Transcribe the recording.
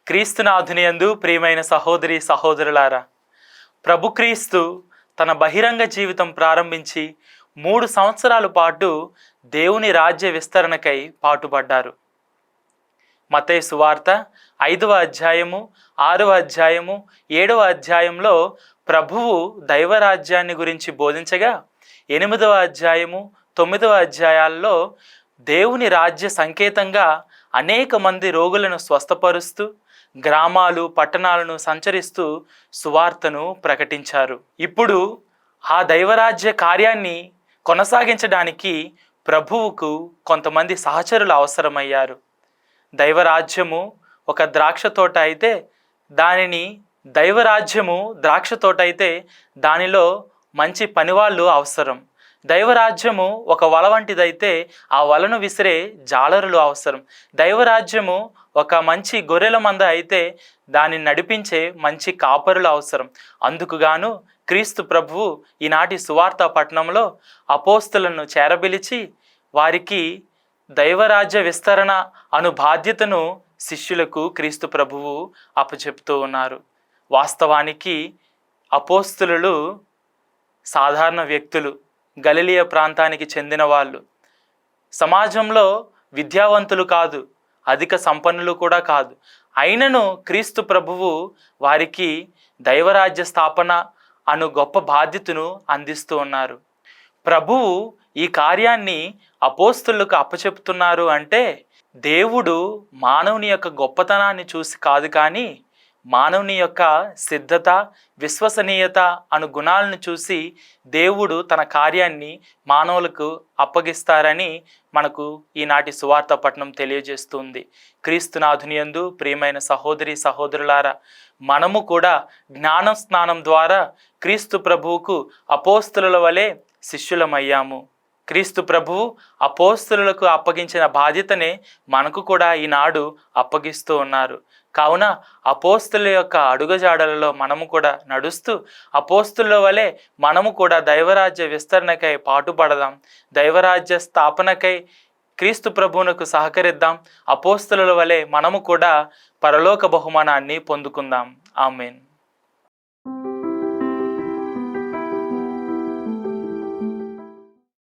క్రీస్తునాథునియందు ప్రియమైన సహోదరి సహోదరులారా, ప్రభు క్రీస్తు తన బహిరంగ జీవితం ప్రారంభించి 3 సంవత్సరాల పాటు దేవుని రాజ్య విస్తరణకై పాటుపడ్డారు. మత్తయి సువార్త 5వ అధ్యాయము 6వ అధ్యాయము 7వ అధ్యాయంలో ప్రభువు దైవరాజ్యాన్ని గురించి బోధించగా, 8వ అధ్యాయము 9వ అధ్యాయాల్లో దేవుని రాజ్య సంకేతంగా అనేక మంది రోగులను స్వస్థపరుస్తూ గ్రామాలు పట్టణాలను సంచరిస్తూ సువార్తను ప్రకటించారు. ఇప్పుడు ఆ దైవరాజ్య కార్యాన్ని కొనసాగించడానికి ప్రభువుకు కొంతమంది సహచరులు అవసరమయ్యారు. దైవరాజ్యము ఒక ద్రాక్ష తోట అయితే దానిలో మంచి పనివాళ్ళు అవసరం. దైవరాజ్యము ఒక వల వంటిదైతే ఆ వలను విసిరే జాలరులు అవసరం. దైవరాజ్యము ఒక మంచి గొర్రెల మంద అయితే దాన్ని నడిపించే మంచి కాపరులు అవసరం. అందుకుగాను క్రీస్తు ప్రభువు ఈనాటి సువార్త పట్టణంలో అపోస్తలులను చేరబిలిచి వారికి దైవరాజ్య విస్తరణ అను బాధ్యతను శిష్యులకు క్రీస్తు ప్రభువు అప్పచెప్తూ ఉన్నారు. వాస్తవానికి అపోస్తలులు సాధారణ వ్యక్తులు, గలిలయ ప్రాంతానికి చెందిన వాళ్ళు. సమాజంలో విద్యావంతులు కాదు, అధిక సంపన్నులు కూడా కాదు. అయినను క్రీస్తు ప్రభువు వారికి దైవరాజ్య స్థాపన అను గొప్ప బాధ్యతను అందిస్తూ ఉన్నారు. ప్రభువు ఈ కార్యాన్ని అపోస్తలులకు అప్పచెప్తున్నారు అంటే దేవుడు మానవుని యొక్క గొప్పతనాన్ని చూసి కాదు, కానీ మానవుని యొక్క సిద్ధత, విశ్వసనీయత అను గుణాలను చూసి దేవుడు తన కార్యాన్ని మానవులకు అప్పగిస్తారని మనకు ఈనాటి సువార్త పట్టణం తెలియజేస్తుంది. క్రీస్తునాథునియందు ప్రియమైన సహోదరి సహోదరులారా, మనము కూడా జ్ఞాన స్నానం ద్వారా క్రీస్తు ప్రభువుకు అపోస్తలుల వలె శిష్యులమయ్యాము. క్రీస్తు ప్రభువు అపోస్తలులకు అప్పగించిన బాధ్యతనే మనకు కూడా ఈనాడు అప్పగిస్తూ ఉన్నారు. కావున అపోస్తలుల యొక్క అడుగుజాడలలో మనము కూడా నడుస్తూ అపోస్తలుల వలె మనము కూడా దైవరాజ్య విస్తరణకై పాటుపడదాం. దైవరాజ్య స్థాపనకై క్రీస్తు ప్రభువునకు సహకరిద్దాం. అపోస్తలుల వలె మనము కూడా పరలోక బహుమానాన్ని పొందుకుందాం. ఆమేన్.